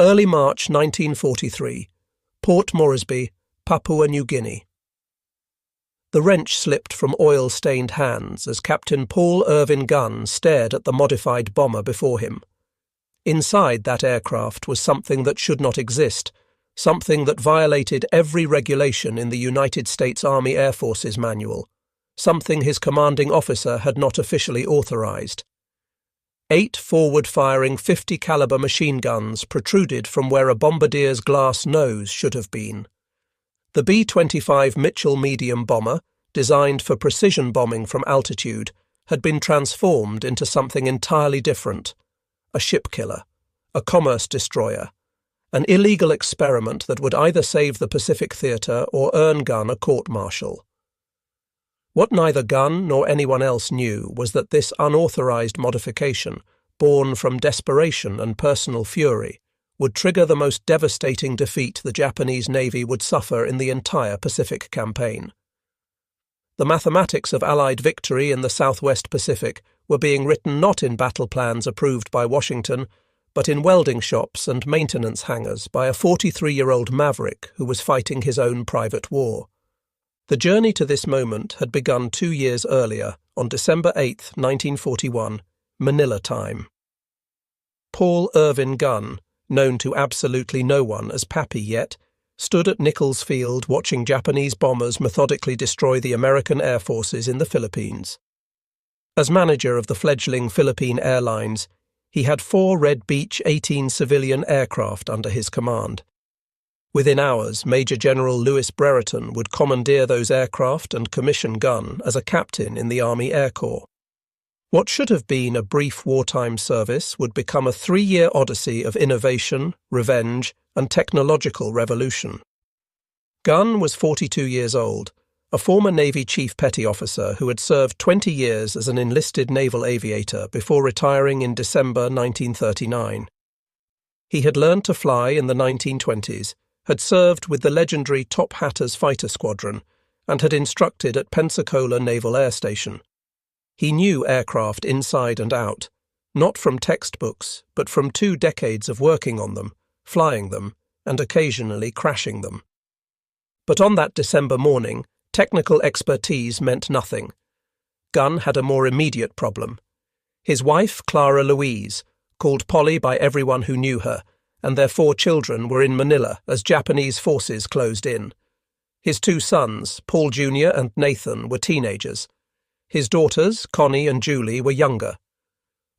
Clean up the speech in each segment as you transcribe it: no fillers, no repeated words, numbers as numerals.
Early March 1943. Port Moresby, Papua New Guinea. The wrench slipped from oil-stained hands as Captain Paul Irvin Gunn stared at the modified bomber before him. Inside that aircraft was something that should not exist, something that violated every regulation in the United States Army Air Force's manual, something his commanding officer had not officially authorized. 8 forward-firing 50-caliber machine guns protruded from where a bombardier's glass nose should have been. The B-25 Mitchell medium bomber, designed for precision bombing from altitude, had been transformed into something entirely different: a ship killer, a commerce destroyer, an illegal experiment that would either save the Pacific Theatre or earn Gunn a court-martial. What neither Gunn nor anyone else knew was that this unauthorized modification, born from desperation and personal fury, would trigger the most devastating defeat the Japanese Navy would suffer in the entire Pacific campaign. The mathematics of Allied victory in the Southwest Pacific were being written not in battle plans approved by Washington, but in welding shops and maintenance hangars by a 43-year-old maverick who was fighting his own private war. The journey to this moment had begun 2 years earlier, on December 8, 1941, Manila time. Paul Irvin Gunn, known to absolutely no one as Pappy yet, stood at Nichols Field watching Japanese bombers methodically destroy the American Air Forces in the Philippines. As manager of the fledgling Philippine Airlines, he had 4 Red Beach 18 civilian aircraft under his command. Within hours, Major General Louis Brereton would commandeer those aircraft and commission Gunn as a captain in the Army Air Corps. What should have been a brief wartime service would become a 3-year odyssey of innovation, revenge, and technological revolution. Gunn was 42 years old, a former Navy Chief Petty Officer who had served 20 years as an enlisted naval aviator before retiring in December 1939. He had learned to fly in the 1920s, had served with the legendary Top Hatters Fighter Squadron, and had instructed at Pensacola Naval Air Station. He knew aircraft inside and out, not from textbooks, but from 2 decades of working on them, flying them, and occasionally crashing them. But on that December morning, technical expertise meant nothing. Gunn had a more immediate problem. His wife, Clara Louise, called Polly by everyone who knew her, and their 4 children were in Manila as Japanese forces closed in. His 2 sons, Paul Jr. and Nathan, were teenagers. His daughters, Connie and Julie, were younger.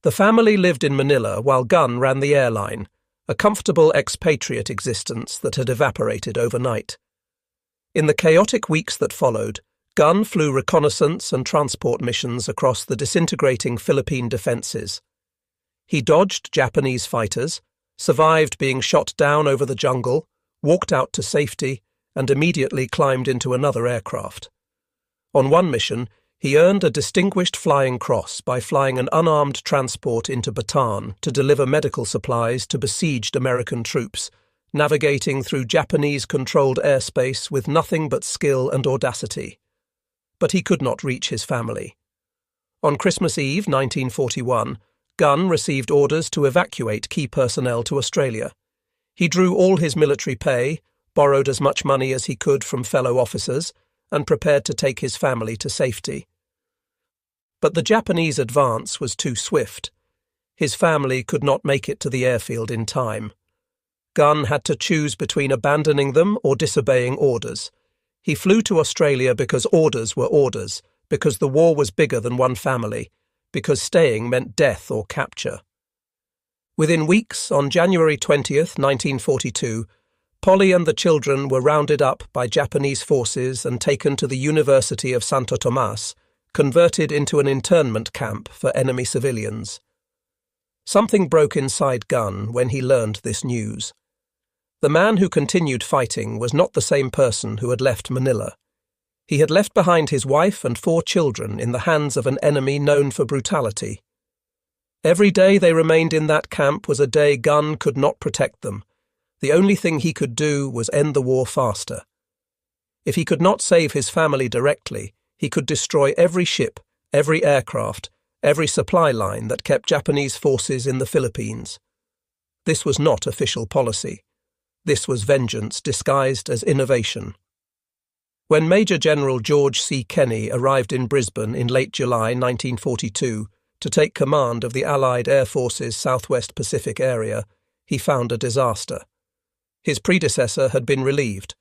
The family lived in Manila while Gunn ran the airline, a comfortable expatriate existence that had evaporated overnight. In the chaotic weeks that followed, Gunn flew reconnaissance and transport missions across the disintegrating Philippine defences. He dodged Japanese fighters, survived being shot down over the jungle, walked out to safety, and immediately climbed into another aircraft. On one mission, he earned a Distinguished Flying Cross by flying an unarmed transport into Bataan to deliver medical supplies to besieged American troops, navigating through Japanese-controlled airspace with nothing but skill and audacity. But he could not reach his family. On Christmas Eve 1941, Gunn received orders to evacuate key personnel to Australia. He drew all his military pay, borrowed as much money as he could from fellow officers, and prepared to take his family to safety. But the Japanese advance was too swift. His family could not make it to the airfield in time. Gunn had to choose between abandoning them or disobeying orders. He flew to Australia because orders were orders, because the war was bigger than one family, because staying meant death or capture. Within weeks, on January 20th, 1942, Polly and the children were rounded up by Japanese forces and taken to the University of Santo Tomas, converted into an internment camp for enemy civilians. Something broke inside Gunn when he learned this news. The man who continued fighting was not the same person who had left Manila. He had left behind his wife and 4 children in the hands of an enemy known for brutality. Every day they remained in that camp was a day Gunn could not protect them. The only thing he could do was end the war faster. If he could not save his family directly, he could destroy every ship, every aircraft, every supply line that kept Japanese forces in the Philippines. This was not official policy. This was vengeance disguised as innovation. When Major General George C. Kenney arrived in Brisbane in late July 1942 to take command of the Allied Air Force's Southwest Pacific area, he found a disaster. His predecessor had been relieved.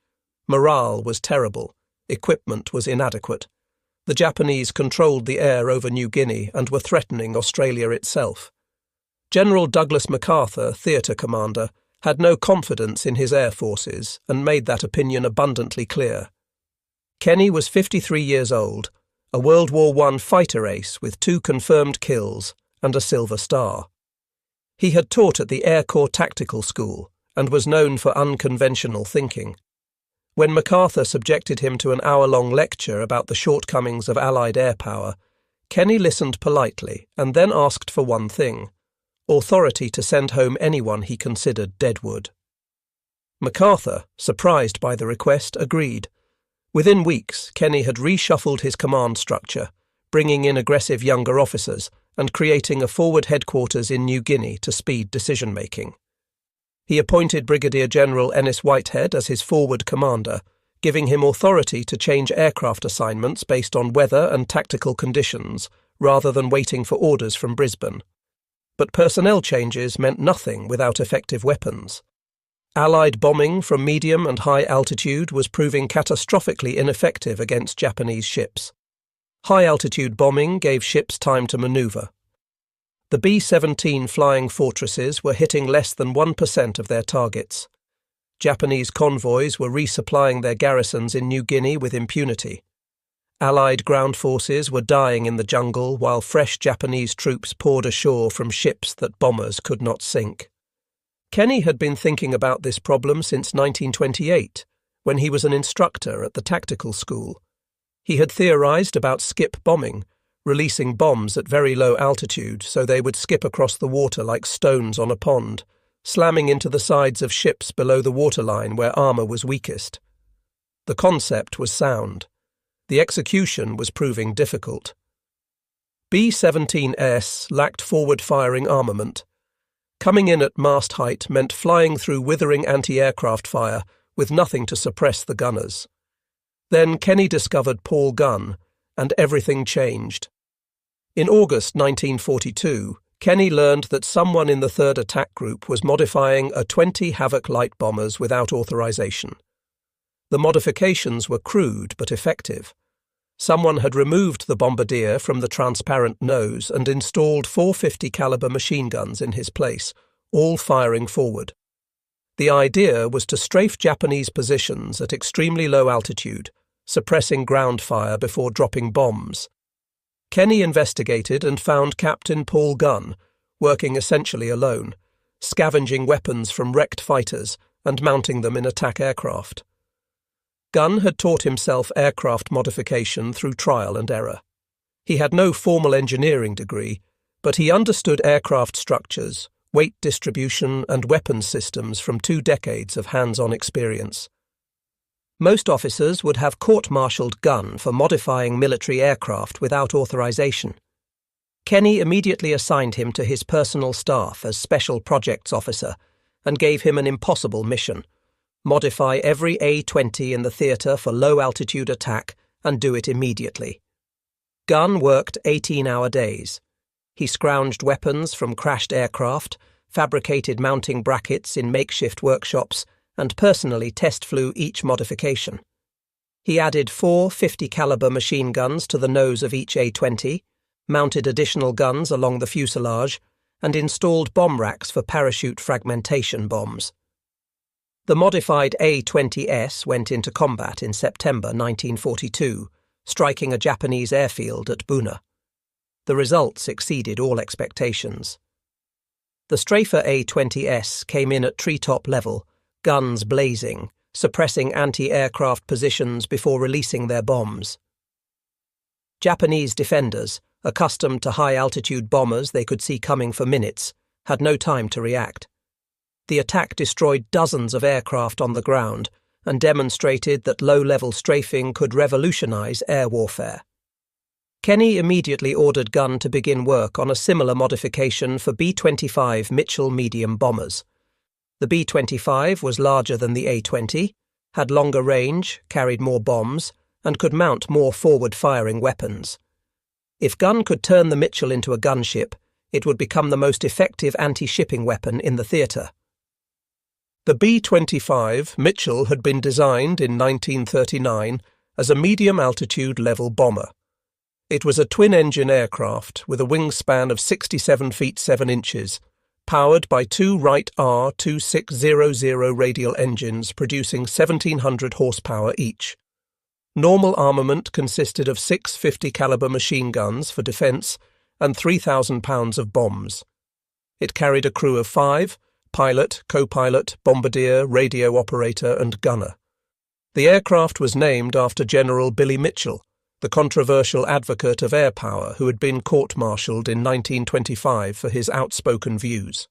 Morale was terrible. Equipment was inadequate. The Japanese controlled the air over New Guinea and were threatening Australia itself. General Douglas MacArthur, theatre commander, had no confidence in his air forces and made that opinion abundantly clear. Kenney was 53 years old, a World War I fighter ace with 2 confirmed kills and a Silver Star. He had taught at the Air Corps Tactical School and was known for unconventional thinking. When MacArthur subjected him to an hour-long lecture about the shortcomings of Allied air power, Kenney listened politely and then asked for one thing: authority to send home anyone he considered deadwood. MacArthur, surprised by the request, agreed. Within weeks, Kenney had reshuffled his command structure, bringing in aggressive younger officers and creating a forward headquarters in New Guinea to speed decision-making. He appointed Brigadier General Ennis Whitehead as his forward commander, giving him authority to change aircraft assignments based on weather and tactical conditions, rather than waiting for orders from Brisbane. But personnel changes meant nothing without effective weapons. Allied bombing from medium and high altitude was proving catastrophically ineffective against Japanese ships. High-altitude bombing gave ships time to manoeuvre. The B-17 flying fortresses were hitting less than 1% of their targets. Japanese convoys were resupplying their garrisons in New Guinea with impunity. Allied ground forces were dying in the jungle while fresh Japanese troops poured ashore from ships that bombers could not sink. Kenney had been thinking about this problem since 1928, when he was an instructor at the tactical school. He had theorized about skip bombing, releasing bombs at very low altitude so they would skip across the water like stones on a pond, slamming into the sides of ships below the waterline where armour was weakest. The concept was sound. The execution was proving difficult. B-17S lacked forward-firing armament. Coming in at mast height meant flying through withering anti-aircraft fire with nothing to suppress the gunners. Then Kenney discovered Paul Gunn, and everything changed. In August 1942, Kenney learned that someone in the 3rd Attack Group was modifying a 20 Havoc light bombers without authorization. The modifications were crude but effective. Someone had removed the bombardier from the transparent nose and installed 450 caliber machine guns in his place, all firing forward. The idea was to strafe Japanese positions at extremely low altitude, suppressing ground fire before dropping bombs. Kenney investigated and found Captain Paul Gunn, working essentially alone, scavenging weapons from wrecked fighters and mounting them in attack aircraft. Gunn had taught himself aircraft modification through trial and error. He had no formal engineering degree, but he understood aircraft structures, weight distribution, and weapons systems from 2 decades of hands-on experience. Most officers would have court-martialed Gunn for modifying military aircraft without authorization. Kenney immediately assigned him to his personal staff as Special Projects Officer and gave him an impossible mission: modify every A-20 in the theatre for low-altitude attack and do it immediately. Gunn worked 18-hour days. He scrounged weapons from crashed aircraft, fabricated mounting brackets in makeshift workshops, and personally test flew each modification. He added 4 50 caliber machine guns to the nose of each A-20, mounted additional guns along the fuselage, and installed bomb racks for parachute fragmentation bombs. The modified A-20S went into combat in September 1942, striking a Japanese airfield at Buna. The results exceeded all expectations. The strafer A-20S came in at treetop level, guns blazing, suppressing anti-aircraft positions before releasing their bombs. Japanese defenders, accustomed to high-altitude bombers they could see coming for minutes, had no time to react. The attack destroyed dozens of aircraft on the ground and demonstrated that low-level strafing could revolutionize air warfare. Kenny immediately ordered Gunn to begin work on a similar modification for B-25 Mitchell medium bombers. The B-25 was larger than the A-20, had longer range, carried more bombs, and could mount more forward-firing weapons. If Gunn could turn the Mitchell into a gunship, it would become the most effective anti-shipping weapon in the theatre. The B-25 Mitchell had been designed in 1939 as a medium-altitude level bomber. It was a twin-engine aircraft with a wingspan of 67 feet 7 inches, powered by two Wright R2600 radial engines producing 1,700 horsepower each. Normal armament consisted of 6 50-caliber machine guns for defence and 3,000 pounds of bombs. It carried a crew of 5, pilot, co-pilot, bombardier, radio operator and gunner. The aircraft was named after General Billy Mitchell, the controversial advocate of air power who had been court-martialed in 1925 for his outspoken views.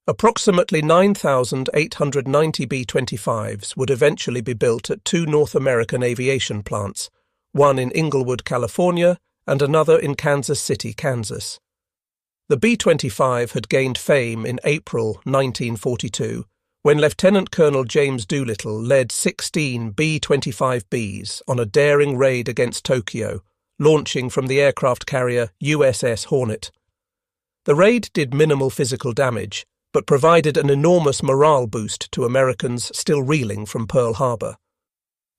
Approximately 9,890 B-25s would eventually be built at 2 North American aviation plants, one in Inglewood, California, and another in Kansas City, Kansas. The B-25 had gained fame in April 1942, when Lieutenant Colonel James Doolittle led 16 B-25Bs on a daring raid against Tokyo, launching from the aircraft carrier USS Hornet. The raid did minimal physical damage, but provided an enormous morale boost to Americans still reeling from Pearl Harbor.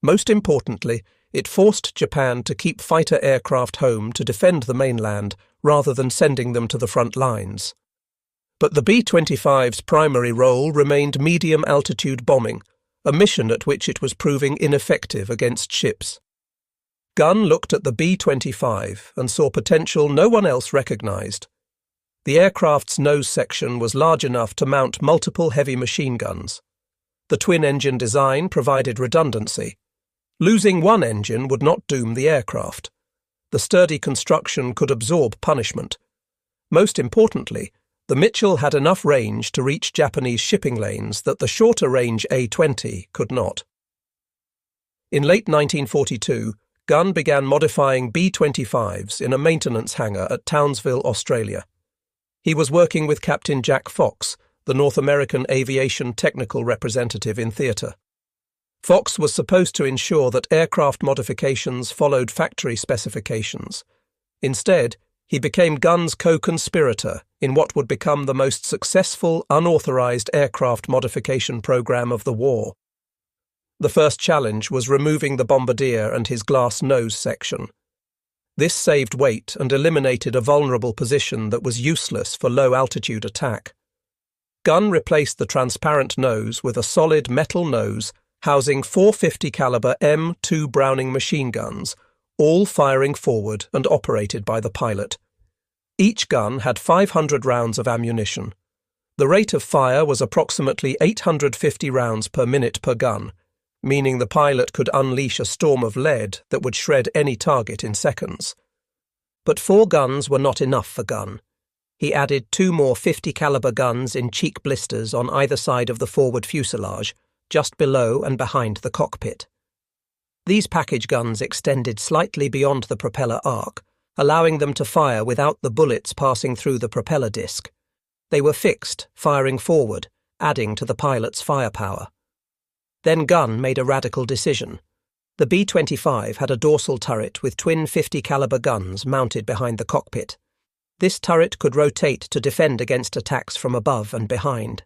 Most importantly, it forced Japan to keep fighter aircraft home to defend the mainland rather than sending them to the front lines. But the B-25's primary role remained medium-altitude bombing, a mission at which it was proving ineffective against ships. Gunn looked at the B-25 and saw potential no one else recognized. The aircraft's nose section was large enough to mount multiple heavy machine guns. The twin-engine design provided redundancy. Losing one engine would not doom the aircraft. The sturdy construction could absorb punishment. Most importantly, the Mitchell had enough range to reach Japanese shipping lanes that the shorter-range A-20 could not. In late 1942, Gunn began modifying B-25s in a maintenance hangar at Townsville, Australia. He was working with Captain Jack Fox, the North American aviation technical representative in theatre. Fox was supposed to ensure that aircraft modifications followed factory specifications. Instead, he became Gunn's co-conspirator in what would become the most successful unauthorized aircraft modification program of the war. The first challenge was removing the bombardier and his glass nose section. This saved weight and eliminated a vulnerable position that was useless for low-altitude attack. Gunn replaced the transparent nose with a solid metal nose housing 450 caliber M2 Browning machine guns, all firing forward and operated by the pilot. Each gun had 500 rounds of ammunition. The rate of fire was approximately 850 rounds per minute per gun, meaning the pilot could unleash a storm of lead that would shred any target in seconds. But 4 guns were not enough for Gunn. He added 2 more 50 caliber guns in cheek blisters on either side of the forward fuselage, just below and behind the cockpit. These package guns extended slightly beyond the propeller arc, allowing them to fire without the bullets passing through the propeller disc. They were fixed, firing forward, adding to the pilot's firepower. Then Gunn made a radical decision. The B-25 had a dorsal turret with twin 50 caliber guns mounted behind the cockpit. This turret could rotate to defend against attacks from above and behind.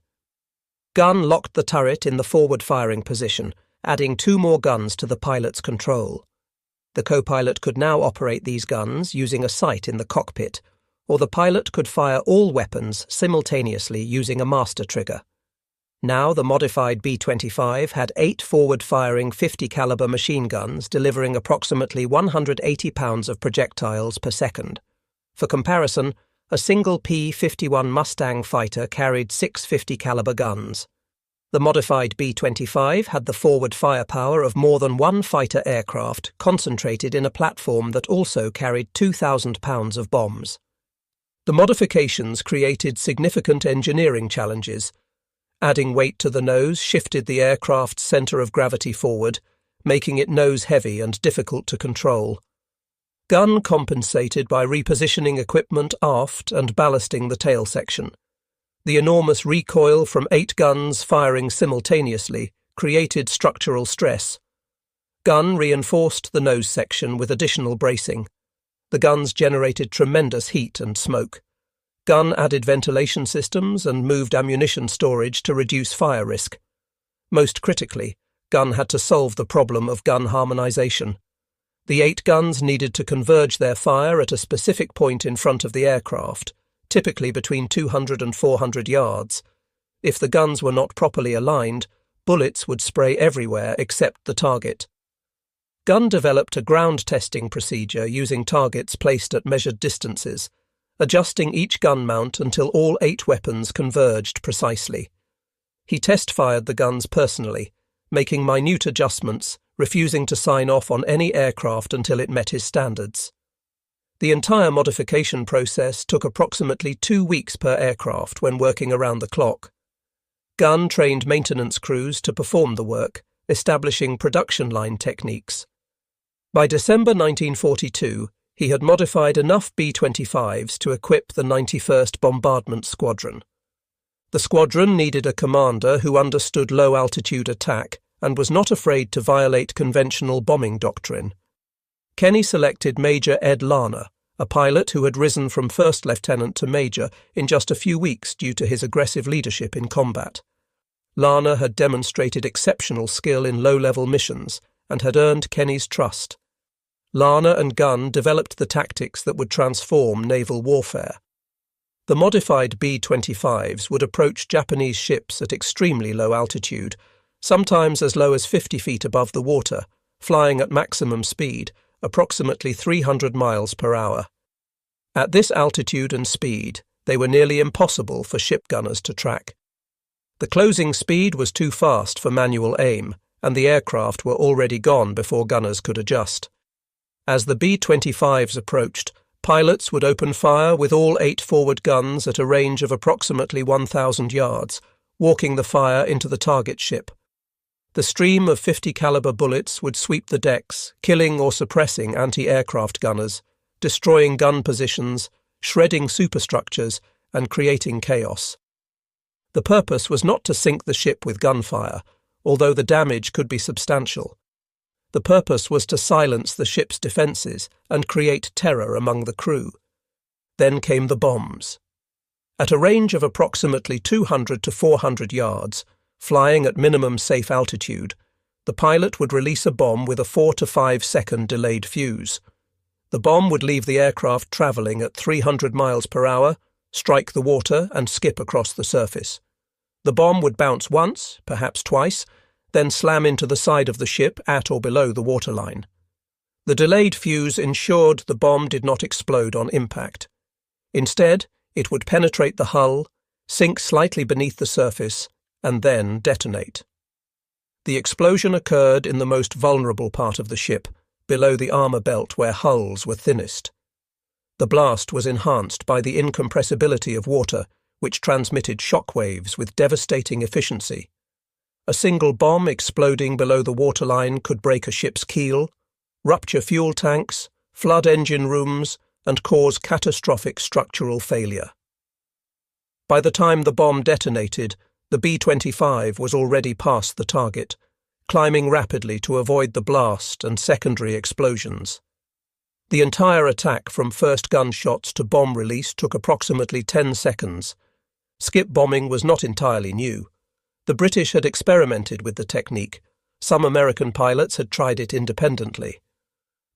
Gunn locked the turret in the forward-firing position, adding 2 more guns to the pilot's control. The co-pilot could now operate these guns using a sight in the cockpit, or the pilot could fire all weapons simultaneously using a master trigger. Now the modified B-25 had 8 forward-firing 50 caliber machine guns delivering approximately 180 pounds of projectiles per second. For comparison, a single P-51 Mustang fighter carried 6 50 caliber guns. The modified B-25 had the forward firepower of more than one fighter aircraft concentrated in a platform that also carried 2,000 pounds of bombs. The modifications created significant engineering challenges. Adding weight to the nose shifted the aircraft's centre of gravity forward, making it nose-heavy and difficult to control. Gunn compensated by repositioning equipment aft and ballasting the tail section. The enormous recoil from 8 guns firing simultaneously created structural stress. Gunn reinforced the nose section with additional bracing. The guns generated tremendous heat and smoke. Gunn added ventilation systems and moved ammunition storage to reduce fire risk. Most critically, Gunn had to solve the problem of gun harmonization. The 8 guns needed to converge their fire at a specific point in front of the aircraft, typically between 200 and 400 yards. If the guns were not properly aligned, bullets would spray everywhere except the target. Gunn developed a ground testing procedure using targets placed at measured distances, adjusting each gun mount until all 8 weapons converged precisely. He test-fired the guns personally, making minute adjustments, refusing to sign off on any aircraft until it met his standards. The entire modification process took approximately 2 weeks per aircraft when working around the clock. Gunn trained maintenance crews to perform the work, establishing production line techniques. By December 1942, he had modified enough B-25s to equip the 91st Bombardment Squadron. The squadron needed a commander who understood low-altitude attack and was not afraid to violate conventional bombing doctrine. Kenny selected Major Ed Larner, a pilot who had risen from first lieutenant to major in just a few weeks due to his aggressive leadership in combat. Larner had demonstrated exceptional skill in low-level missions and had earned Kenny's trust. Larner and Gunn developed the tactics that would transform naval warfare. The modified B-25s would approach Japanese ships at extremely low altitude, sometimes as low as 50 feet above the water, flying at maximum speed, approximately 300 miles per hour. At this altitude and speed, they were nearly impossible for ship gunners to track. The closing speed was too fast for manual aim, and the aircraft were already gone before gunners could adjust. As the B-25s approached, pilots would open fire with all 8 forward guns at a range of approximately 1,000 yards, walking the fire into the target ship. The stream of 50 caliber bullets would sweep the decks, killing or suppressing anti-aircraft gunners, destroying gun positions, shredding superstructures, and creating chaos. The purpose was not to sink the ship with gunfire, although the damage could be substantial. The purpose was to silence the ship's defences and create terror among the crew. Then came the bombs. At a range of approximately 200 to 400 yards, flying at minimum safe altitude, the pilot would release a bomb with a 4 to 5 second delayed fuse. The bomb would leave the aircraft travelling at 300 miles per hour, strike the water and skip across the surface. The bomb would bounce once, perhaps twice, then slam into the side of the ship at or below the waterline. The delayed fuse ensured the bomb did not explode on impact. Instead, it would penetrate the hull, sink slightly beneath the surface, and then detonate. The explosion occurred in the most vulnerable part of the ship, below the armour belt where hulls were thinnest. The blast was enhanced by the incompressibility of water, which transmitted shock waves with devastating efficiency. A single bomb exploding below the waterline could break a ship's keel, rupture fuel tanks, flood engine rooms, and cause catastrophic structural failure. By the time the bomb detonated, the B-25 was already past the target, climbing rapidly to avoid the blast and secondary explosions. The entire attack from first gunshots to bomb release took approximately 10 seconds. Skip bombing was not entirely new. The British had experimented with the technique. Some American pilots had tried it independently.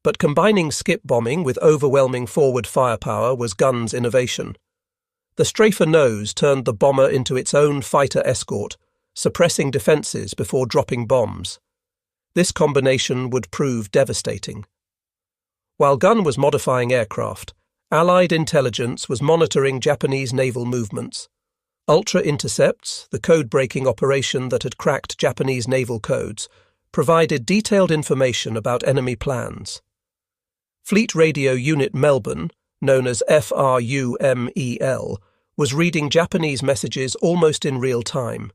But combining skip bombing with overwhelming forward firepower was Gunn's innovation. The strafer nose turned the bomber into its own fighter escort, suppressing defences before dropping bombs. This combination would prove devastating. While Gunn was modifying aircraft, Allied intelligence was monitoring Japanese naval movements. Ultra Intercepts, the code-breaking operation that had cracked Japanese naval codes, provided detailed information about enemy plans. Fleet Radio Unit Melbourne, known as FRUMEL, was reading Japanese messages almost in real time.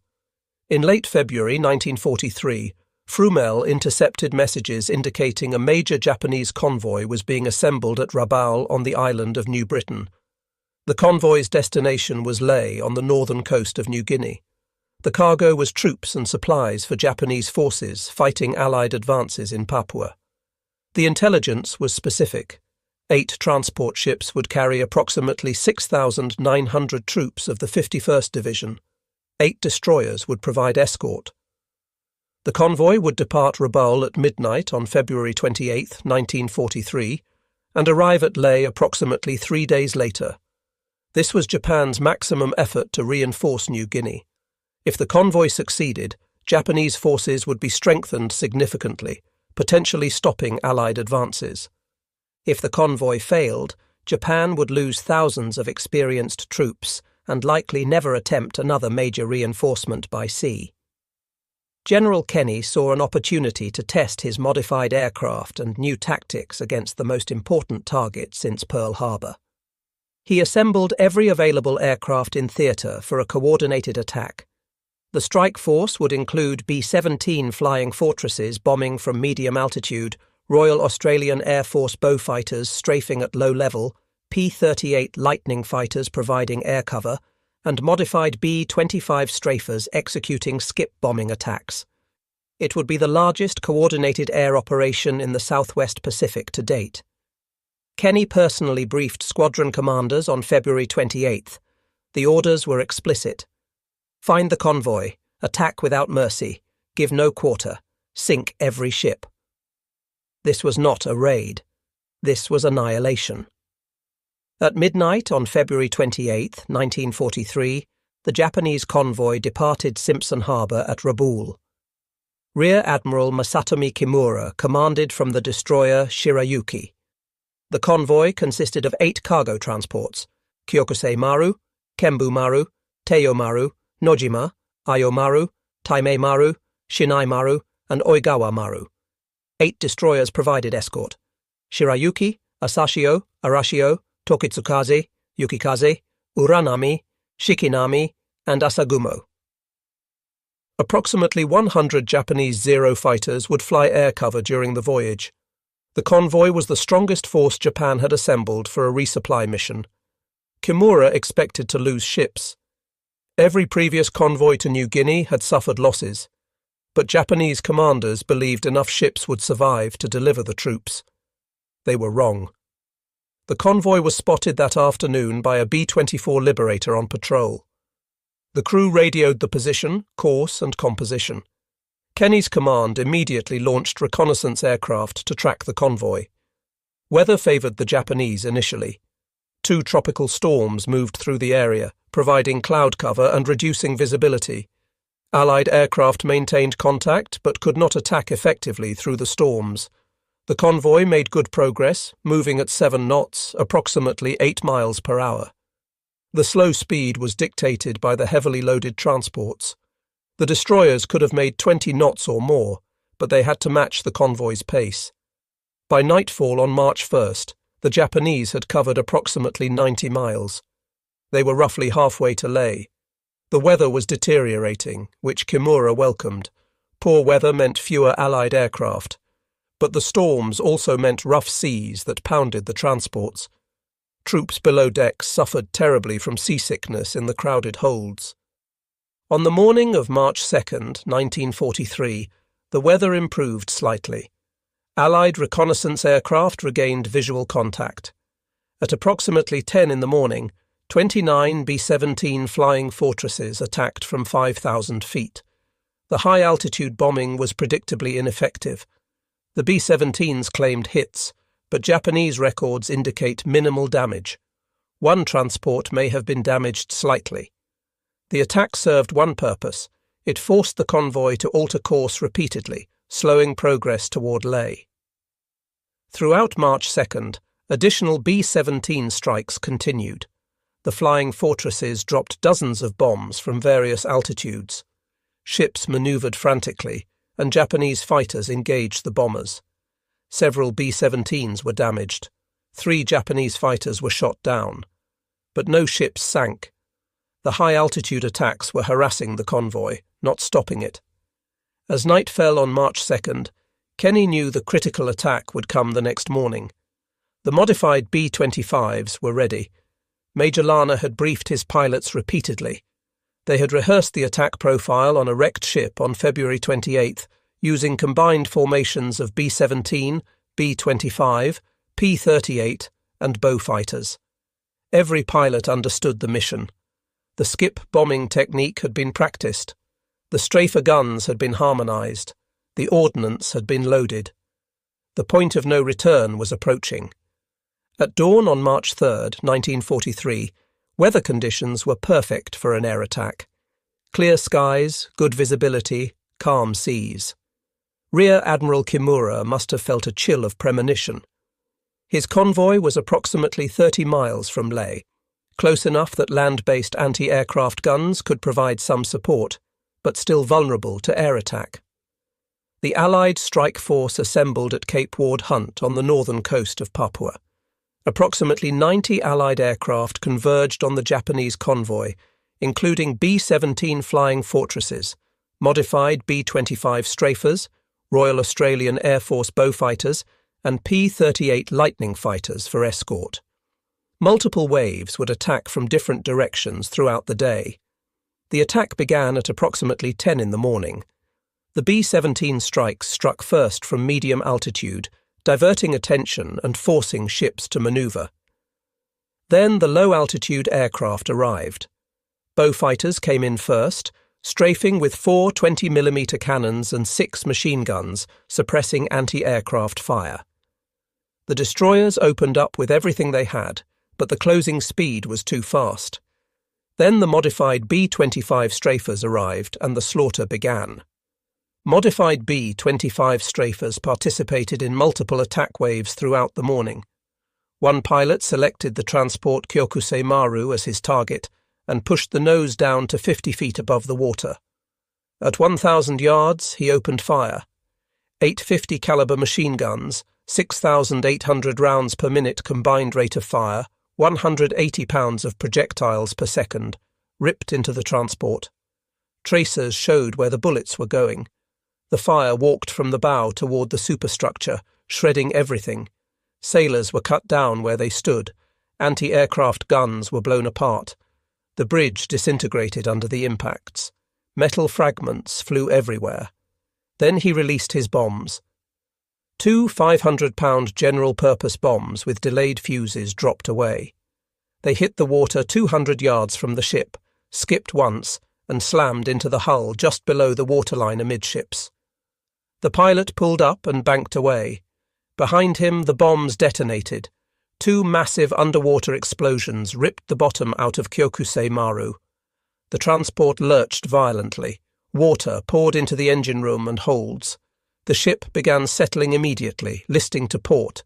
In late February 1943, Frumell intercepted messages indicating a major Japanese convoy was being assembled at Rabaul on the island of New Britain. The convoy's destination was Lae on the northern coast of New Guinea. The cargo was troops and supplies for Japanese forces fighting Allied advances in Papua. The intelligence was specific. 8 transport ships would carry approximately 6,900 troops of the 51st Division. 8 destroyers would provide escort. The convoy would depart Rabaul at midnight on February 28, 1943, and arrive at Lae approximately 3 days later. This was Japan's maximum effort to reinforce New Guinea. If the convoy succeeded, Japanese forces would be strengthened significantly, potentially stopping Allied advances. If the convoy failed, Japan would lose thousands of experienced troops and likely never attempt another major reinforcement by sea. General Kenny saw an opportunity to test his modified aircraft and new tactics against the most important target since Pearl Harbor. He assembled every available aircraft in theatre for a coordinated attack. The strike force would include B-17 flying fortresses bombing from medium altitude, Royal Australian Air Force Beaufighters strafing at low level, P-38 Lightning fighters providing air cover, and modified B-25 strafers executing skip bombing attacks. It would be the largest coordinated air operation in the Southwest Pacific to date. Kenny personally briefed squadron commanders on February 28th. The orders were explicit. Find the convoy, attack without mercy, give no quarter, sink every ship. This was not a raid. This was annihilation. At midnight on February 28, 1943, the Japanese convoy departed Simpson Harbour at Rabaul. Rear Admiral Masatomi Kimura commanded from the destroyer Shirayuki. The convoy consisted of 8 cargo transports: Kyokusei Maru, Kembu Maru, Teiyo Maru, Nojima, Ayo Maru, Taimei Maru, Shinai Maru, and Oigawa Maru. 8 destroyers provided escort: Shirayuki, Asashio, Arashio, Tokitsukaze, Yukikaze, Uranami, Shikinami, and Asagumo. Approximately 100 Japanese Zero fighters would fly air cover during the voyage. The convoy was the strongest force Japan had assembled for a resupply mission. Kimura expected to lose ships. Every previous convoy to New Guinea had suffered losses, but Japanese commanders believed enough ships would survive to deliver the troops. They were wrong. The convoy was spotted that afternoon by a B-24 Liberator on patrol. The crew radioed the position, course, and composition. Kenny's command immediately launched reconnaissance aircraft to track the convoy. Weather favoured the Japanese initially. 2 tropical storms moved through the area, providing cloud cover and reducing visibility. Allied aircraft maintained contact but could not attack effectively through the storms. The convoy made good progress, moving at 7 knots, approximately 8 miles per hour. The slow speed was dictated by the heavily loaded transports. The destroyers could have made 20 knots or more, but they had to match the convoy's pace. By nightfall on March 1st, the Japanese had covered approximately 90 miles. They were roughly halfway to Lae. The weather was deteriorating, which Kimura welcomed. Poor weather meant fewer Allied aircraft. But the storms also meant rough seas that pounded the transports. Troops below decks suffered terribly from seasickness in the crowded holds. On the morning of March 2nd, 1943, the weather improved slightly. Allied reconnaissance aircraft regained visual contact. At approximately 10 in the morning, 29 B-17 flying fortresses attacked from 5,000 feet. The high-altitude bombing was predictably ineffective. The B-17s claimed hits, but Japanese records indicate minimal damage. One transport may have been damaged slightly. The attack served one purpose. It forced the convoy to alter course repeatedly, slowing progress toward Lae. Throughout March 2nd, additional B-17 strikes continued. The flying fortresses dropped dozens of bombs from various altitudes. Ships maneuvered frantically, and Japanese fighters engaged the bombers. Several B-17s were damaged. 3 Japanese fighters were shot down. But no ships sank. The high-altitude attacks were harassing the convoy, not stopping it. As night fell on March 2nd, Kenny knew the critical attack would come the next morning. The modified B-25s were ready. Major Lana had briefed his pilots repeatedly. They had rehearsed the attack profile on a wrecked ship on February 28th, using combined formations of B-17, B-25, P-38 and bow fighters. Every pilot understood the mission. The skip bombing technique had been practiced. The strafer guns had been harmonized. The ordnance had been loaded. The point of no return was approaching. At dawn on March 3rd, 1943, weather conditions were perfect for an air attack. Clear skies, good visibility, calm seas. Rear Admiral Kimura must have felt a chill of premonition. His convoy was approximately 30 miles from Leh, close enough that land-based anti-aircraft guns could provide some support, but still vulnerable to air attack. The Allied strike force assembled at Cape Ward Hunt on the northern coast of Papua. Approximately 90 Allied aircraft converged on the Japanese convoy, including B-17 Flying Fortresses, modified B-25 strafers, Royal Australian Air Force bow fighters, and P-38 Lightning fighters for escort. Multiple waves would attack from different directions throughout the day. The attack began at approximately 10 in the morning. The B-17 strikes struck first from medium altitude, diverting attention and forcing ships to maneuver. Then the low-altitude aircraft arrived. Bow fighters came in first, strafing with 4 20mm cannons and 6 machine guns, suppressing anti-aircraft fire. The destroyers opened up with everything they had, but the closing speed was too fast. Then the modified B-25 strafers arrived and the slaughter began. Modified B-25 strafers participated in multiple attack waves throughout the morning. One pilot selected the transport Kyokusei Maru as his target and pushed the nose down to 50 feet above the water. At 1,000 yards, he opened fire. 850 caliber machine guns, 6,800 rounds per minute combined rate of fire, 180 pounds of projectiles per second, ripped into the transport. Tracers showed where the bullets were going. The fire walked from the bow toward the superstructure, shredding everything. Sailors were cut down where they stood. Anti-aircraft guns were blown apart. The bridge disintegrated under the impacts. Metal fragments flew everywhere. Then he released his bombs. 2 500-pound general-purpose bombs with delayed fuses dropped away. They hit the water 200 yards from the ship, skipped once, and slammed into the hull just below the waterline amidships. The pilot pulled up and banked away. Behind him, the bombs detonated. 2 massive underwater explosions ripped the bottom out of Kyokusei Maru. The transport lurched violently. Water poured into the engine room and holds. The ship began settling immediately, listing to port.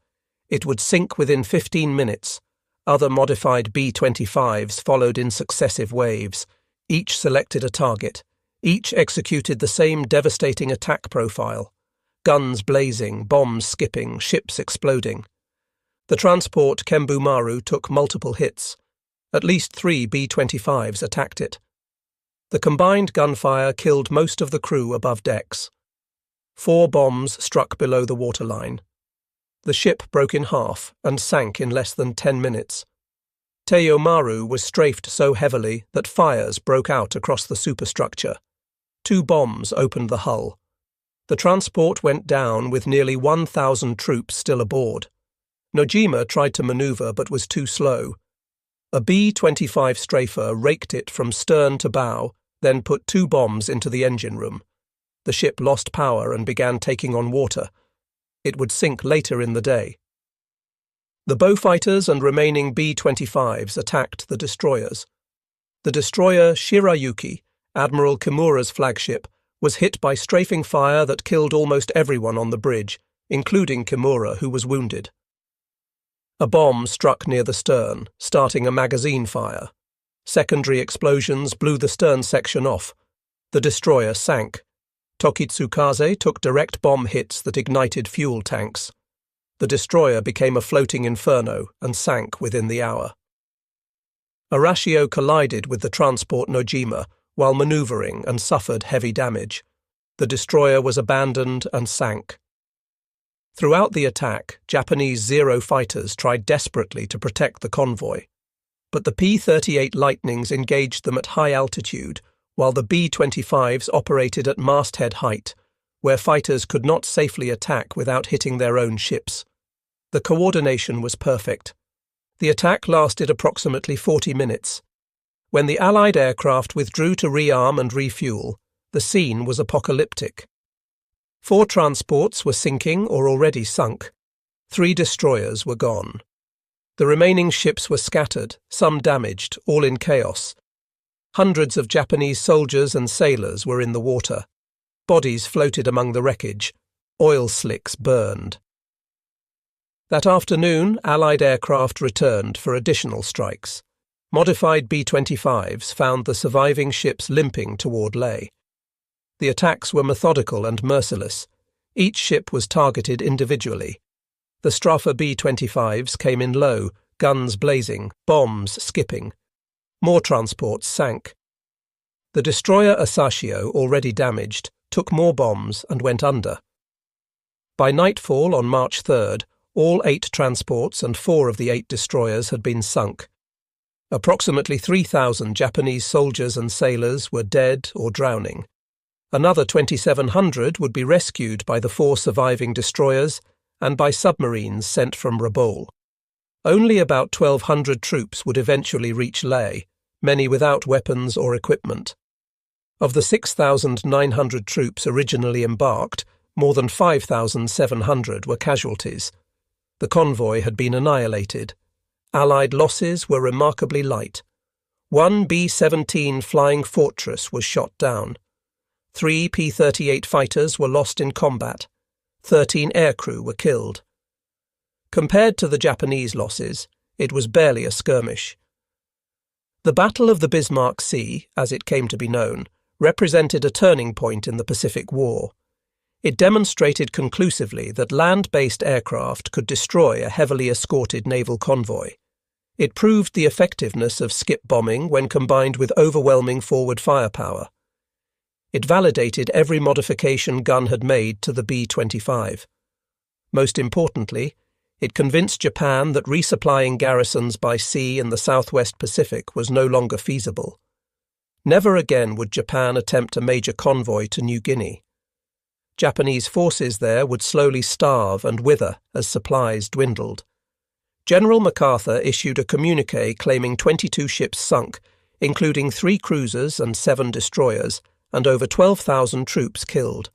It would sink within 15 minutes. Other modified B-25s followed in successive waves. Each selected a target. Each executed the same devastating attack profile. Guns blazing, bombs skipping, ships exploding. The transport Kembu Maru took multiple hits. At least 3 B-25s attacked it. The combined gunfire killed most of the crew above decks. 4 bombs struck below the waterline. The ship broke in half and sank in less than 10 minutes. Teiyo Maru was strafed so heavily that fires broke out across the superstructure. 2 bombs opened the hull. The transport went down with nearly 1,000 troops still aboard. Nojima tried to maneuver but was too slow. A B-25 strafer raked it from stern to bow, then put 2 bombs into the engine room. The ship lost power and began taking on water. It would sink later in the day. The bow fighters and remaining B-25s attacked the destroyers. The destroyer Shirayuki, Admiral Kimura's flagship, was hit by strafing fire that killed almost everyone on the bridge, including Kimura, who was wounded. A bomb struck near the stern, starting a magazine fire. Secondary explosions blew the stern section off. The destroyer sank. Tokitsukaze took direct bomb hits that ignited fuel tanks. The destroyer became a floating inferno and sank within the hour. Arashio collided with the transport Nojima while maneuvering and suffered heavy damage. the destroyer was abandoned and sank. Throughout the attack, Japanese Zero fighters tried desperately to protect the convoy, but the P-38 Lightnings engaged them at high altitude, while the B-25s operated at masthead height, where fighters could not safely attack without hitting their own ships. The coordination was perfect. The attack lasted approximately 40 minutes. When the Allied aircraft withdrew to rearm and refuel, the scene was apocalyptic. 4 transports were sinking or already sunk. 3 destroyers were gone. The remaining ships were scattered, some damaged, all in chaos. Hundreds of Japanese soldiers and sailors were in the water. Bodies floated among the wreckage. Oil slicks burned. That afternoon, Allied aircraft returned for additional strikes. Modified B-25s found the surviving ships limping toward Leh. The attacks were methodical and merciless. Each ship was targeted individually. The Straffer B-25s came in low, guns blazing, bombs skipping. More transports sank. The destroyer Asashio, already damaged, took more bombs and went under. By nightfall on March 3rd, all 8 transports and 4 of the 8 destroyers had been sunk. Approximately 3,000 Japanese soldiers and sailors were dead or drowning. Another 2,700 would be rescued by the 4 surviving destroyers and by submarines sent from Rabaul. Only about 1,200 troops would eventually reach Leh, many without weapons or equipment. Of the 6,900 troops originally embarked, more than 5,700 were casualties. The convoy had been annihilated. Allied losses were remarkably light. 1 B-17 Flying Fortress was shot down. 3 P-38 fighters were lost in combat. 13 aircrew were killed. Compared to the Japanese losses, it was barely a skirmish. The Battle of the Bismarck Sea, as it came to be known, represented a turning point in the Pacific War. It demonstrated conclusively that land-based aircraft could destroy a heavily escorted naval convoy. It proved the effectiveness of skip bombing when combined with overwhelming forward firepower. It validated every modification Gunn had made to the B-25. Most importantly, it convinced Japan that resupplying garrisons by sea in the southwest Pacific was no longer feasible. Never again would Japan attempt a major convoy to New Guinea. Japanese forces there would slowly starve and wither as supplies dwindled. General MacArthur issued a communiqué claiming 22 ships sunk, including 3 cruisers and 7 destroyers, and over 12,000 troops killed.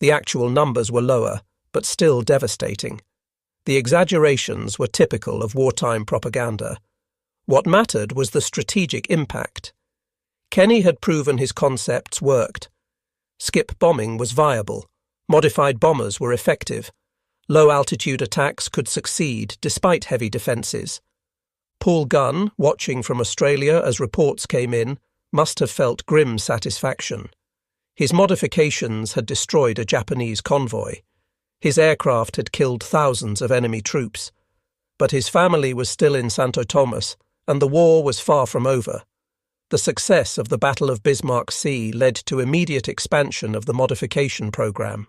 The actual numbers were lower, but still devastating. The exaggerations were typical of wartime propaganda. What mattered was the strategic impact. Kenny had proven his concepts worked. Skip bombing was viable. Modified bombers were effective. Low-altitude attacks could succeed despite heavy defences. Paul Gunn, watching from Australia as reports came in, must have felt grim satisfaction. His modifications had destroyed a Japanese convoy. His aircraft had killed thousands of enemy troops. But his family was still in Santo Tomas, and the war was far from over. The success of the Battle of Bismarck Sea led to immediate expansion of the modification program.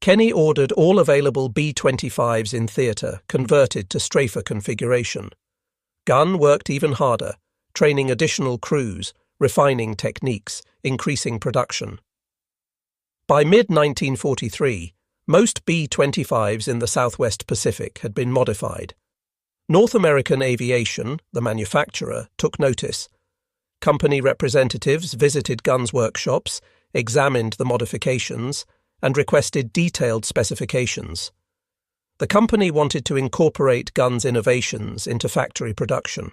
Kenny ordered all available B-25s in theatre converted to Strafer configuration. Gunn worked even harder, training additional crews, refining techniques, increasing production. By mid-1943, most B-25s in the Southwest Pacific had been modified. North American Aviation, the manufacturer, took notice. Company representatives visited Gunn's workshops, examined the modifications, and requested detailed specifications. The company wanted to incorporate Gunn's innovations into factory production.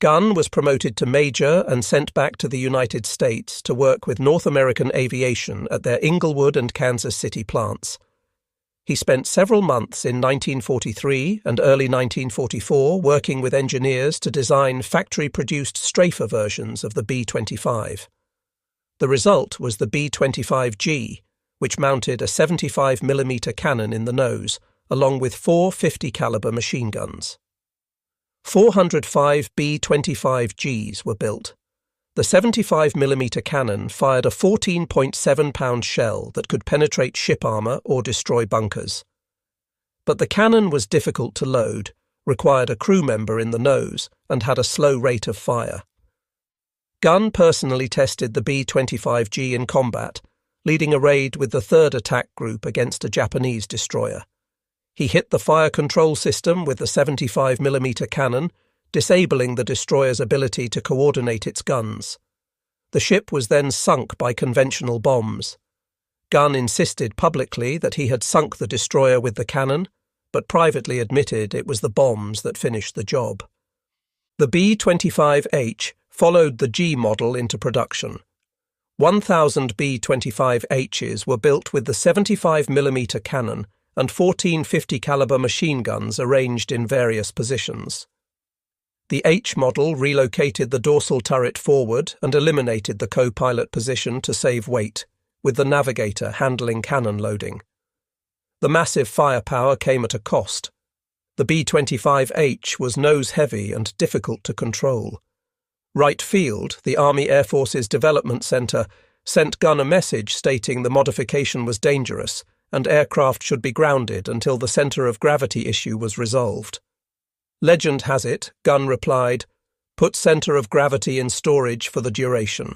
Gunn was promoted to major and sent back to the United States to work with North American Aviation at their Inglewood and Kansas City plants. He spent several months in 1943 and early 1944 working with engineers to design factory-produced Strafer versions of the B-25. The result was the B-25G, which mounted a 75mm cannon in the nose, along with 4 50-caliber machine guns. 405 B-25Gs were built. The 75mm cannon fired a 14.7-pound shell that could penetrate ship armour or destroy bunkers. But the cannon was difficult to load, required a crew member in the nose, and had a slow rate of fire. Gunn personally tested the B-25G in combat, leading a raid with the 3rd Attack Group against a Japanese destroyer. He hit the fire control system with the 75mm cannon, disabling the destroyer's ability to coordinate its guns. The ship was then sunk by conventional bombs. Gunn insisted publicly that he had sunk the destroyer with the cannon, but privately admitted it was the bombs that finished the job. The B-25H followed the G model into production. 1,000 B-25Hs were built with the 75mm cannon and 14 50-caliber machine guns arranged in various positions. The H model relocated the dorsal turret forward and eliminated the co-pilot position to save weight, with the navigator handling cannon loading. The massive firepower came at a cost. The B-25H was nose-heavy and difficult to control. Wright Field, the Army Air Force's development center, sent Gunn a message stating the modification was dangerous and aircraft should be grounded until the center of gravity issue was resolved. Legend has it, Gunn replied, "Put center of gravity in storage for the duration."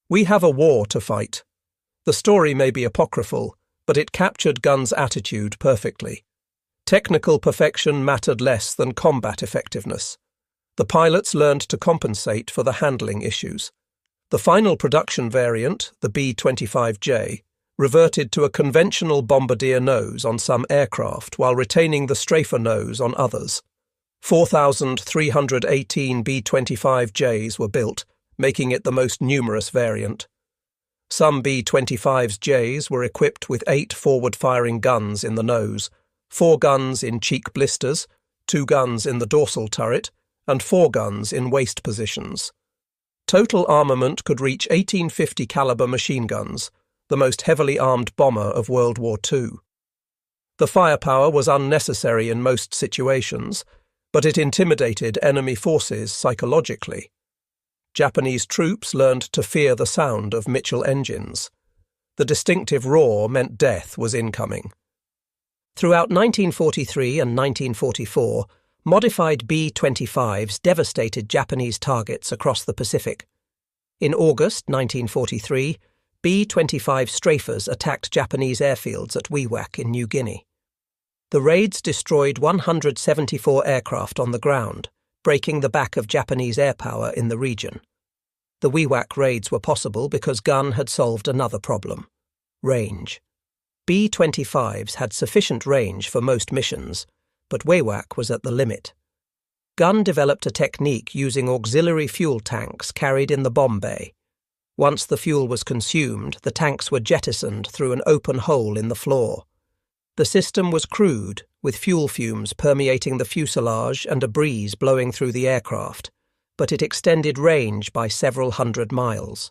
We have a war to fight. The story may be apocryphal, but it captured Gunn's attitude perfectly. Technical perfection mattered less than combat effectiveness. The pilots learned to compensate for the handling issues. The final production variant, the B-25J, reverted to a conventional bombardier nose on some aircraft while retaining the strafer nose on others. 4,318 B-25Js were built, making it the most numerous variant. Some B-25Js were equipped with 8 forward-firing guns in the nose, 4 guns in cheek blisters, 2 guns in the dorsal turret, and 4 guns in waist positions. Total armament could reach 18 50-caliber machine guns, the most heavily armed bomber of World War II. The firepower was unnecessary in most situations, but it intimidated enemy forces psychologically. Japanese troops learned to fear the sound of Mitchell engines. The distinctive roar meant death was incoming. Throughout 1943 and 1944, modified B-25s devastated Japanese targets across the Pacific. In August 1943, B-25 strafers attacked Japanese airfields at WWII in New Guinea. The raids destroyed 174 aircraft on the ground, breaking the back of Japanese air power in the region. The WWII raids were possible because Gunn had solved another problem: range. B-25s had sufficient range for most missions, but WWII was at the limit. Gunn developed a technique using auxiliary fuel tanks carried in the bomb bay. Once the fuel was consumed, the tanks were jettisoned through an open hole in the floor. The system was crude, with fuel fumes permeating the fuselage and a breeze blowing through the aircraft, but it extended range by several hundred miles.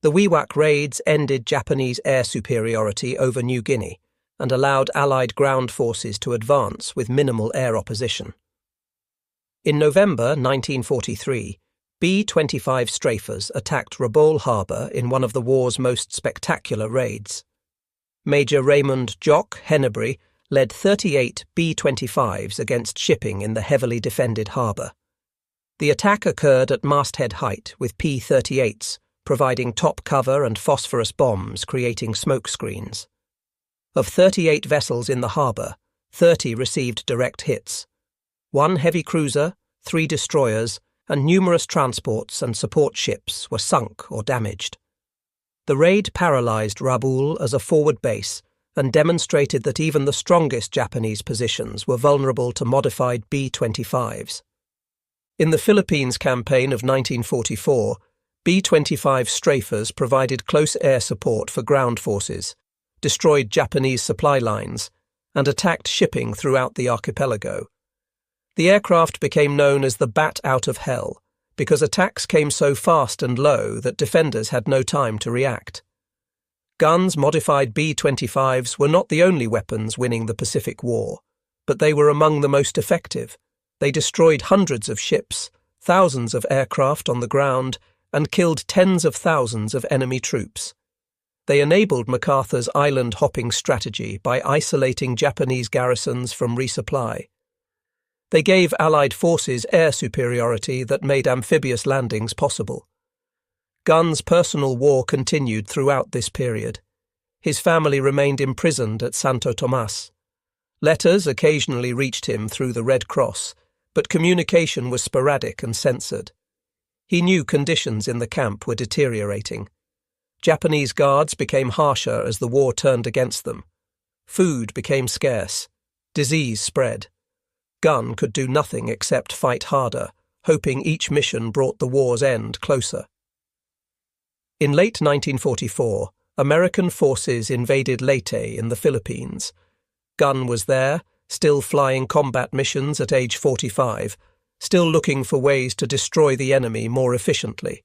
The WWII raids ended Japanese air superiority over New Guinea and allowed Allied ground forces to advance with minimal air opposition. In November 1943, B-25 strafers attacked Rabaul Harbour in one of the war's most spectacular raids. Major Raymond "Jock" Hennebery led 38 B-25s against shipping in the heavily defended harbour. The attack occurred at masthead height with P-38s, providing top cover and phosphorus bombs creating smoke screens. Of 38 vessels in the harbour, 30 received direct hits. 1 heavy cruiser, 3 destroyers, and numerous transports and support ships were sunk or damaged. The raid paralysed Rabaul as a forward base and demonstrated that even the strongest Japanese positions were vulnerable to modified B-25s. In the Philippines campaign of 1944, B-25 strafers provided close air support for ground forces, destroyed Japanese supply lines, and attacked shipping throughout the archipelago. The aircraft became known as the Bat Out of Hell because attacks came so fast and low that defenders had no time to react. Gunn's modified B-25s were not the only weapons winning the Pacific War, but they were among the most effective. They destroyed hundreds of ships, thousands of aircraft on the ground, and killed tens of thousands of enemy troops. They enabled MacArthur's island-hopping strategy by isolating Japanese garrisons from resupply. They gave Allied forces air superiority that made amphibious landings possible. Gunn's personal war continued throughout this period. His family remained imprisoned at Santo Tomas. Letters occasionally reached him through the Red Cross, but communication was sporadic and censored. He knew conditions in the camp were deteriorating. Japanese guards became harsher as the war turned against them. Food became scarce. Disease spread. Gunn could do nothing except fight harder, hoping each mission brought the war's end closer. In late 1944, American forces invaded Leyte in the Philippines. Gunn was there, still flying combat missions at age 45, still looking for ways to destroy the enemy more efficiently.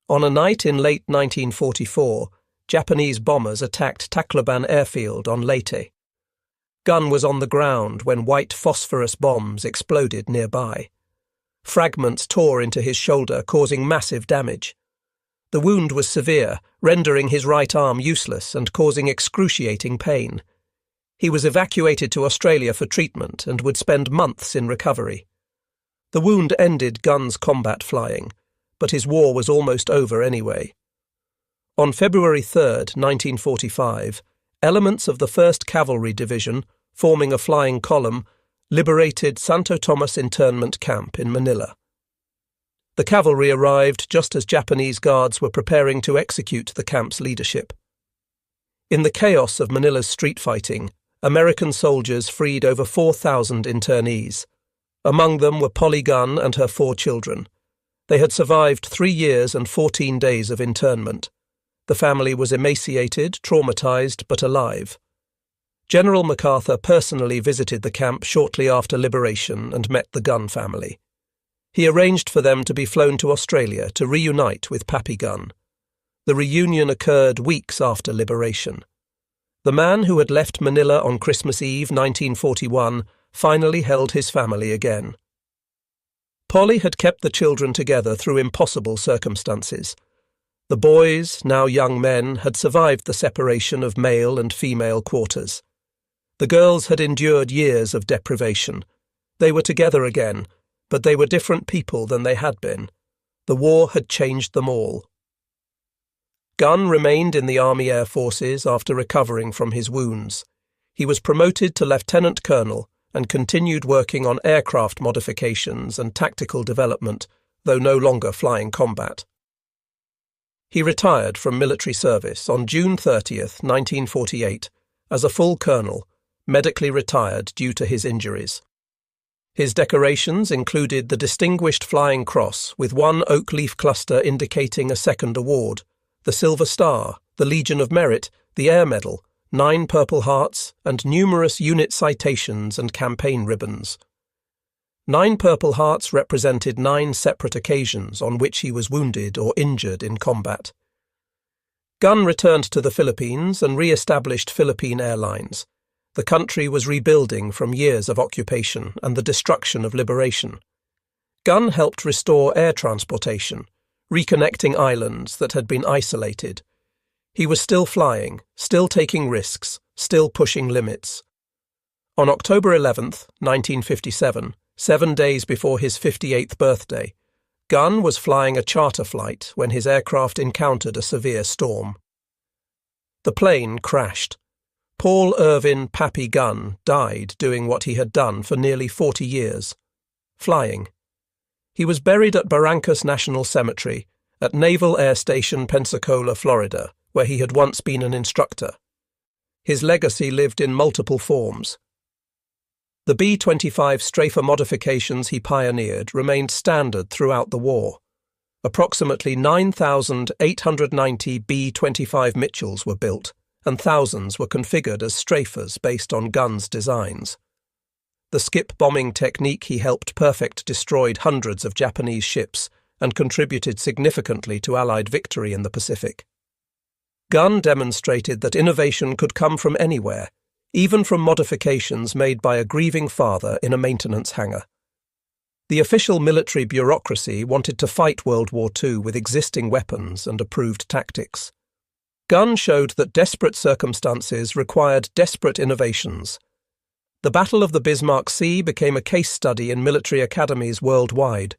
On a night in late 1944, Japanese bombers attacked Tacloban airfield on Leyte. Gunn was on the ground when white phosphorus bombs exploded nearby. Fragments tore into his shoulder, causing massive damage. The wound was severe, rendering his right arm useless and causing excruciating pain. He was evacuated to Australia for treatment and would spend months in recovery. The wound ended Gunn's combat flying, but his war was almost over anyway. On February 3, 1945, elements of the 1st Cavalry Division, forming a flying column, liberated Santo Tomas internment camp in Manila. The cavalry arrived just as Japanese guards were preparing to execute the camp's leadership. In the chaos of Manila's street fighting, American soldiers freed over 4,000 internees. Among them were Polly Gunn and her 4 children. They had survived 3 years and 14 days of internment. The family was emaciated, traumatized, but alive. General MacArthur personally visited the camp shortly after liberation and met the Gunn family. He arranged for them to be flown to Australia to reunite with Pappy Gunn. The reunion occurred weeks after liberation. The man who had left Manila on Christmas Eve 1941 finally held his family again. Polly had kept the children together through impossible circumstances. The boys, now young men, had survived the separation of male and female quarters. The girls had endured years of deprivation. They were together again, but they were different people than they had been. The war had changed them all. Gunn remained in the Army Air Forces after recovering from his wounds. He was promoted to lieutenant colonel and continued working on aircraft modifications and tactical development, though no longer flying combat. He retired from military service on June 30, 1948, as a full colonel, medically retired due to his injuries. His decorations included the Distinguished Flying Cross with 1 oak leaf cluster indicating a second award, the Silver Star, the Legion of Merit, the Air Medal, 9 Purple Hearts, and numerous unit citations and campaign ribbons. 9 Purple Hearts represented 9 separate occasions on which he was wounded or injured in combat. Gunn returned to the Philippines and re-established Philippine Airlines. The country was rebuilding from years of occupation and the destruction of liberation. Gunn helped restore air transportation, reconnecting islands that had been isolated. He was still flying, still taking risks, still pushing limits. On October 11, 1957, 7 days before his 58th birthday, Gunn was flying a charter flight when his aircraft encountered a severe storm. The plane crashed. Paul Irvin Pappy Gunn died doing what he had done for nearly 40 years, flying. He was buried at Barrancas National Cemetery at Naval Air Station Pensacola, Florida, where he had once been an instructor. His legacy lived in multiple forms. The B-25 strafer modifications he pioneered remained standard throughout the war. Approximately 9,890 B-25 Mitchells were built, and thousands were configured as strafers based on Gunn's designs. The skip bombing technique he helped perfect destroyed hundreds of Japanese ships and contributed significantly to Allied victory in the Pacific. Gunn demonstrated that innovation could come from anywhere, even from modifications made by a grieving father in a maintenance hangar. The official military bureaucracy wanted to fight World War II with existing weapons and approved tactics. Gunn showed that desperate circumstances required desperate innovations. The Battle of the Bismarck Sea became a case study in military academies worldwide.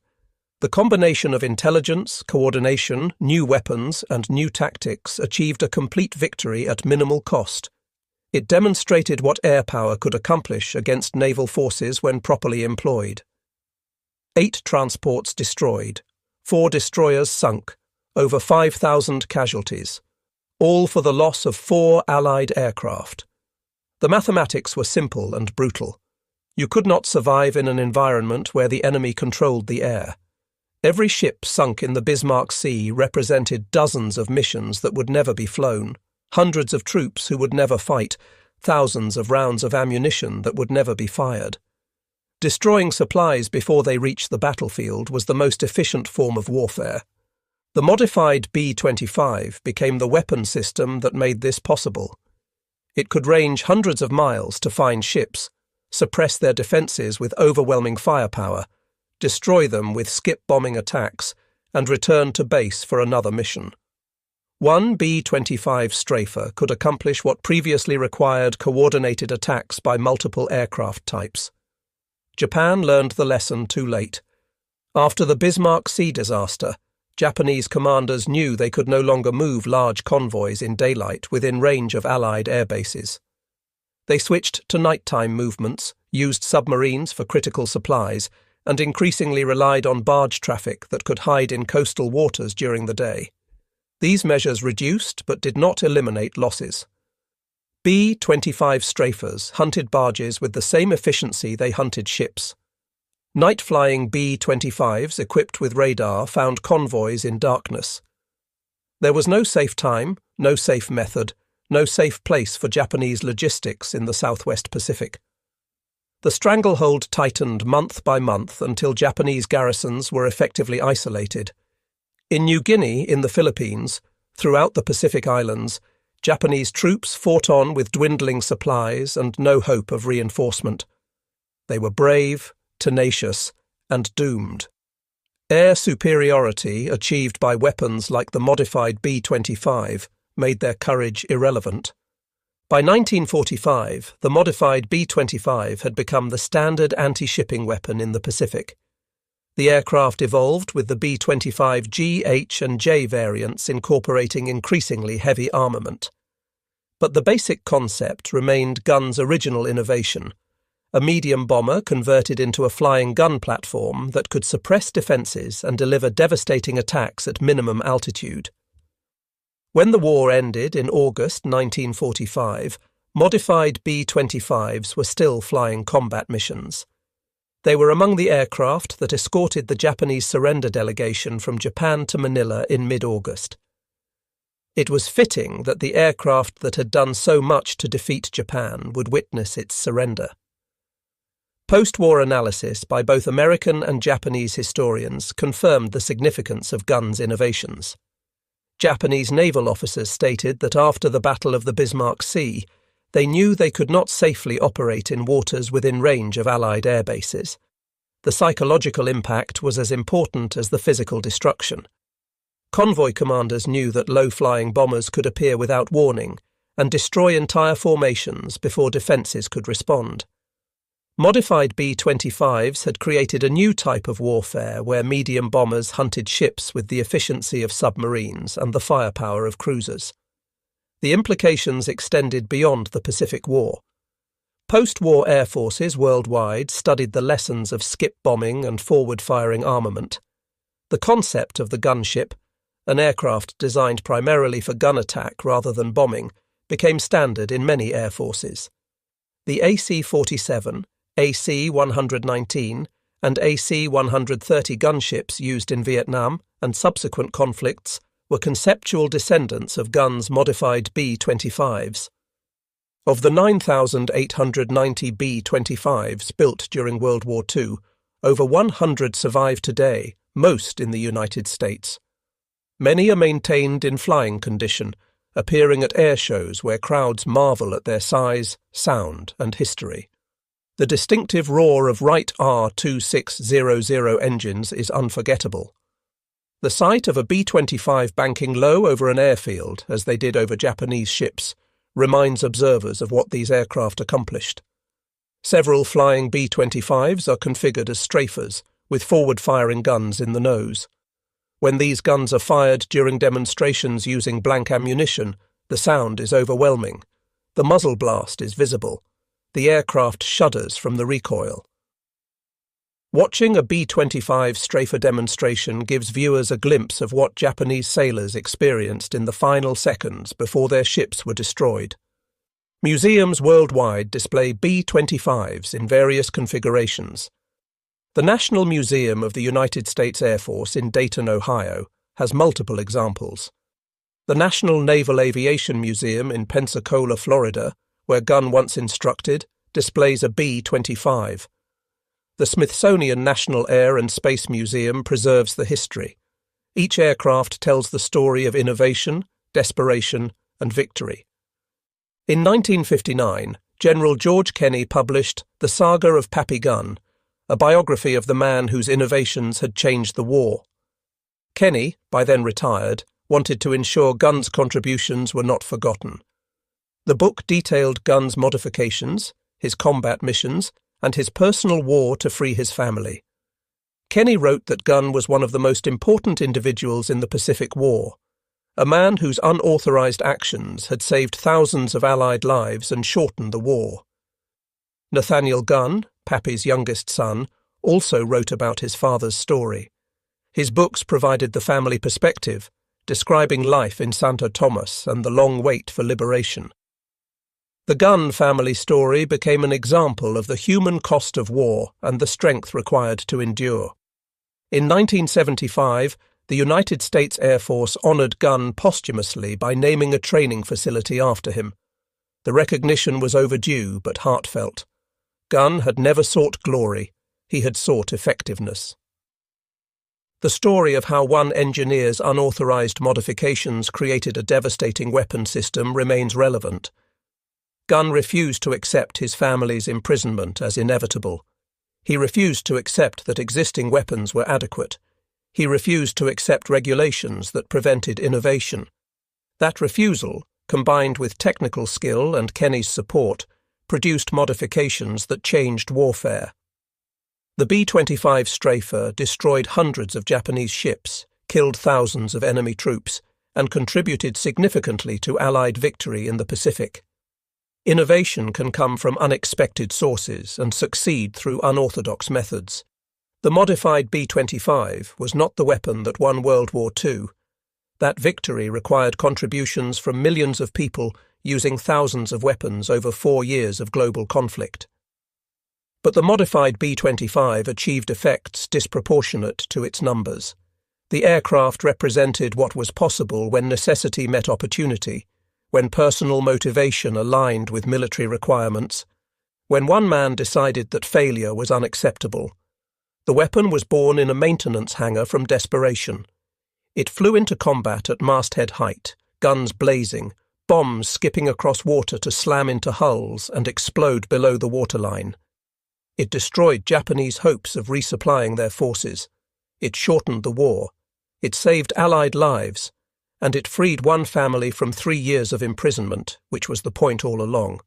The combination of intelligence, coordination, new weapons, and new tactics achieved a complete victory at minimal cost. It demonstrated what air power could accomplish against naval forces when properly employed. 8 transports destroyed, 4 destroyers sunk, over 5,000 casualties, all for the loss of 4 Allied aircraft. The mathematics were simple and brutal. You could not survive in an environment where the enemy controlled the air. Every ship sunk in the Bismarck Sea represented dozens of missions that would never be flown, hundreds of troops who would never fight, thousands of rounds of ammunition that would never be fired. Destroying supplies before they reached the battlefield was the most efficient form of warfare. The modified B-25 became the weapon system that made this possible. It could range hundreds of miles to find ships, suppress their defences with overwhelming firepower, destroy them with skip-bombing attacks, and return to base for another mission. One B-25 strafer could accomplish what previously required coordinated attacks by multiple aircraft types. Japan learned the lesson too late. After the Bismarck Sea disaster, Japanese commanders knew they could no longer move large convoys in daylight within range of Allied air bases. They switched to nighttime movements, used submarines for critical supplies, and increasingly relied on barge traffic that could hide in coastal waters during the day. These measures reduced but did not eliminate losses. B-25 strafers hunted barges with the same efficiency they hunted ships. Night-flying B-25s equipped with radar found convoys in darkness. There was no safe time, no safe method, no safe place for Japanese logistics in the Southwest Pacific. The stranglehold tightened month by month until Japanese garrisons were effectively isolated. In New Guinea, in the Philippines, throughout the Pacific Islands, Japanese troops fought on with dwindling supplies and no hope of reinforcement. They were brave, tenacious, and doomed. Air superiority achieved by weapons like the modified B-25 made their courage irrelevant. By 1945, the modified B-25 had become the standard anti-shipping weapon in the Pacific. The aircraft evolved with the B-25 G, H, and J variants incorporating increasingly heavy armament. But the basic concept remained Gunn's original innovation, a medium bomber converted into a flying gun platform that could suppress defences and deliver devastating attacks at minimum altitude. When the war ended in August 1945, modified B-25s were still flying combat missions. They were among the aircraft that escorted the Japanese surrender delegation from Japan to Manila in mid-August. It was fitting that the aircraft that had done so much to defeat Japan would witness its surrender. Post-war analysis by both American and Japanese historians confirmed the significance of Gunn's innovations. Japanese naval officers stated that after the Battle of the Bismarck Sea, they knew they could not safely operate in waters within range of Allied air bases. The psychological impact was as important as the physical destruction. Convoy commanders knew that low-flying bombers could appear without warning and destroy entire formations before defences could respond. Modified B-25s had created a new type of warfare where medium bombers hunted ships with the efficiency of submarines and the firepower of cruisers. The implications extended beyond the Pacific War. Post-war air forces worldwide studied the lessons of skip bombing and forward-firing armament. The concept of the gunship, an aircraft designed primarily for gun attack rather than bombing, became standard in many air forces. The AC-47, AC-119, and AC-130 gunships used in Vietnam and subsequent conflicts were conceptual descendants of Gunn's modified B-25s. Of the 9,890 B-25s built during World War II, over 100 survive today, most in the United States. Many are maintained in flying condition, appearing at air shows where crowds marvel at their size, sound, and history. The distinctive roar of Wright R-2600 engines is unforgettable. The sight of a B-25 banking low over an airfield, as they did over Japanese ships, reminds observers of what these aircraft accomplished. Several flying B-25s are configured as strafers, with forward-firing guns in the nose. When these guns are fired during demonstrations using blank ammunition, the sound is overwhelming. The muzzle blast is visible. The aircraft shudders from the recoil. Watching a B-25 strafer demonstration gives viewers a glimpse of what Japanese sailors experienced in the final seconds before their ships were destroyed. Museums worldwide display B-25s in various configurations. The National Museum of the United States Air Force in Dayton, Ohio, has multiple examples. The National Naval Aviation Museum in Pensacola, Florida, where Gunn once instructed, displays a B-25. The Smithsonian National Air and Space Museum preserves the history. Each aircraft tells the story of innovation, desperation, and victory. In 1959, General George Kenney published The Saga of Pappy Gunn, a biography of the man whose innovations had changed the war. Kenney, by then retired, wanted to ensure Gunn's contributions were not forgotten. The book detailed Gunn's modifications, his combat missions, and his personal war to free his family. Kenney wrote that Gunn was one of the most important individuals in the Pacific War, a man whose unauthorized actions had saved thousands of Allied lives and shortened the war. Nathaniel Gunn, Pappy's youngest son, also wrote about his father's story. His books provided the family perspective, describing life in Santo Tomas and the long wait for liberation. The Gunn family story became an example of the human cost of war and the strength required to endure. In 1975, the United States Air Force honored Gunn posthumously by naming a training facility after him. The recognition was overdue but heartfelt. Gunn had never sought glory, he had sought effectiveness. The story of how one engineer's unauthorized modifications created a devastating weapon system remains relevant. Gunn refused to accept his family's imprisonment as inevitable. He refused to accept that existing weapons were adequate. He refused to accept regulations that prevented innovation. That refusal, combined with technical skill and Kenney's support, produced modifications that changed warfare. The B-25 strafer destroyed hundreds of Japanese ships, killed thousands of enemy troops, and contributed significantly to Allied victory in the Pacific. Innovation can come from unexpected sources and succeed through unorthodox methods. The modified B-25 was not the weapon that won World War II. That victory required contributions from millions of people using thousands of weapons over 4 years of global conflict. But the modified B-25 achieved effects disproportionate to its numbers. The aircraft represented what was possible when necessity met opportunity, when personal motivation aligned with military requirements, when one man decided that failure was unacceptable. The weapon was born in a maintenance hangar from desperation. It flew into combat at masthead height, guns blazing, bombs skipping across water to slam into hulls and explode below the waterline. It destroyed Japanese hopes of resupplying their forces. It shortened the war. It saved Allied lives. And it freed one family from 3 years of imprisonment, which was the point all along.